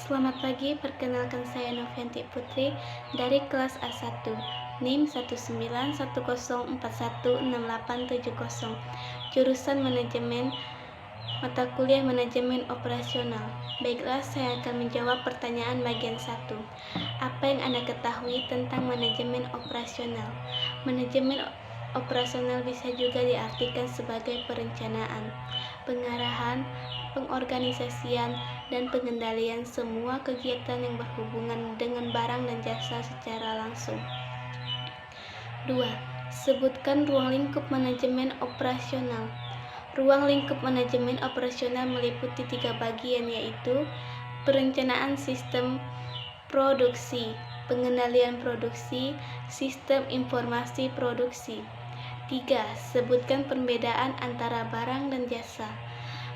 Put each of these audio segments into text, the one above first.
Selamat pagi, perkenalkan saya Novianti Putri dari kelas A1, NIM 19104168770, jurusan Manajemen, mata kuliah Manajemen Operasional. Baiklah, saya akan menjawab pertanyaan bagian 1. Apa yang Anda ketahui tentang manajemen operasional? Manajemen operasional bisa juga diartikan sebagai perencanaan, pengarahan, pengorganisasian, dan pengendalian semua kegiatan yang berhubungan dengan barang dan jasa secara langsung. 2. Sebutkan ruang lingkup manajemen operasional. Ruang lingkup manajemen operasional meliputi 3 bagian, yaitu perencanaan sistem produksi, pengendalian produksi, sistem informasi produksi. 3. Sebutkan perbedaan antara barang dan jasa.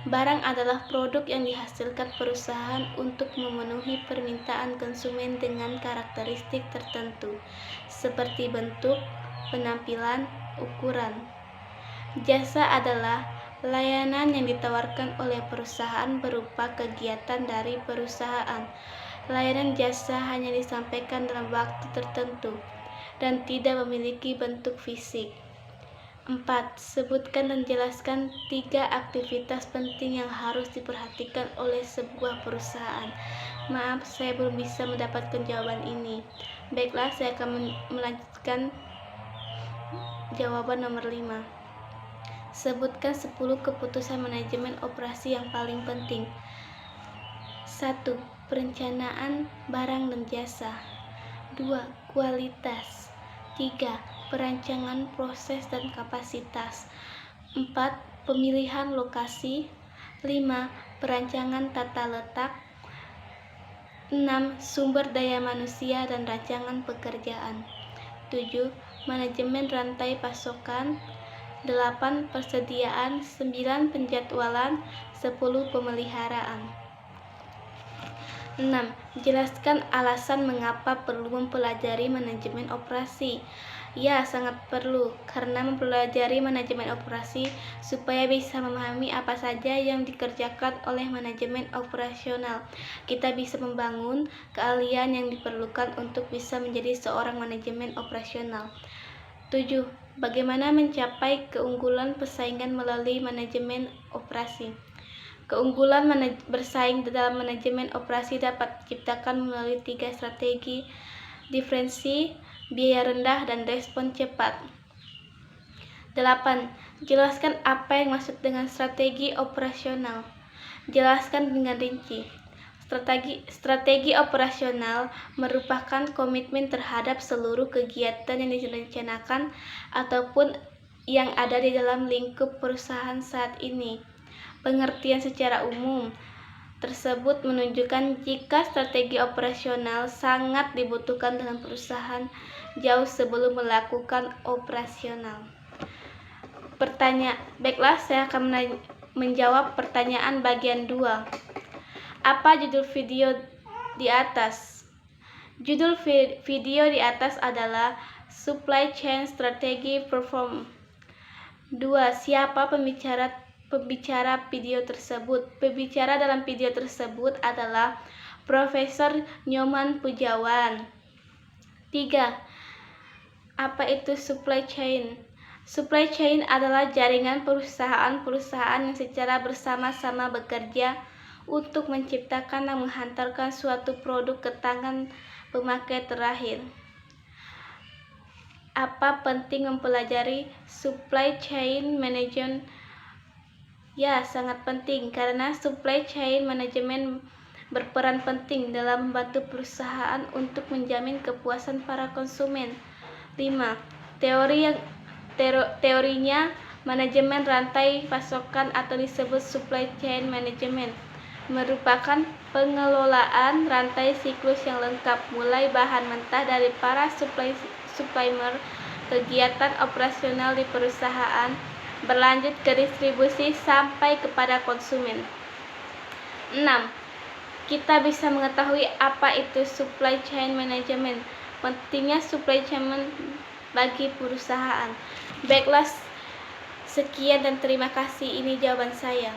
Barang adalah produk yang dihasilkan perusahaan untuk memenuhi permintaan konsumen dengan karakteristik tertentu, seperti bentuk, penampilan, ukuran. Jasa adalah layanan yang ditawarkan oleh perusahaan berupa kegiatan dari perusahaan. Layanan jasa hanya disampaikan dalam waktu tertentu dan tidak memiliki bentuk fisik. 4. Sebutkan dan jelaskan 3 aktivitas penting yang harus diperhatikan oleh sebuah perusahaan. Maaf, saya belum bisa mendapatkan jawaban ini. Baiklah, saya akan melanjutkan jawaban nomor 5. Sebutkan 10 keputusan manajemen operasi yang paling penting. 1. Perencanaan barang dan jasa. 2. Kualitas. 3. Perancangan proses dan kapasitas. 4. Pemilihan lokasi. 5. Perancangan tata letak. 6. Sumber daya manusia dan rancangan pekerjaan. 7. Manajemen rantai pasokan. 8. Persediaan. 9. Penjadwalan. 10. Pemeliharaan. 6. Jelaskan alasan mengapa perlu mempelajari manajemen operasi. Ya, sangat perlu, karena mempelajari manajemen operasi supaya bisa memahami apa saja yang dikerjakan oleh manajemen operasional. Kita bisa membangun keahlian yang diperlukan untuk bisa menjadi seorang manajemen operasional. 7. Bagaimana mencapai keunggulan persaingan melalui manajemen operasi? Keunggulan bersaing dalam manajemen operasi dapat diciptakan melalui 3 strategi: diferensi, biaya rendah, dan respon cepat. 8. Jelaskan apa yang maksud dengan strategi operasional. Jelaskan dengan rinci. Strategi operasional merupakan komitmen terhadap seluruh kegiatan yang direncanakan ataupun yang ada di dalam lingkup perusahaan saat ini. Pengertian secara umum tersebut menunjukkan jika strategi operasional sangat dibutuhkan dalam perusahaan jauh sebelum melakukan operasional. Baiklah, saya akan menjawab pertanyaan bagian 2. Apa judul video di atas? Judul video di atas adalah Supply Chain Strategy Perform. 2. Siapa pembicara video tersebut? Pembicara dalam video tersebut adalah Profesor Nyoman Pujawan. 3. Apa itu supply chain? Supply chain adalah jaringan perusahaan-perusahaan yang secara bersama-sama bekerja untuk menciptakan dan menghantarkan suatu produk ke tangan pemakai terakhir. Apa penting mempelajari supply chain management? Ya, sangat penting, karena supply chain management berperan penting dalam membantu perusahaan untuk menjamin kepuasan para konsumen. 5. Teorinya manajemen rantai pasokan atau disebut supply chain management merupakan pengelolaan rantai siklus yang lengkap, mulai bahan mentah dari para supplier, kegiatan operasional di perusahaan, berlanjut ke distribusi sampai kepada konsumen. 6. Kita bisa mengetahui apa itu supply chain management. Pentingnya supply chain bagi perusahaan. Baiklah, sekian dan terima kasih. Ini jawaban saya.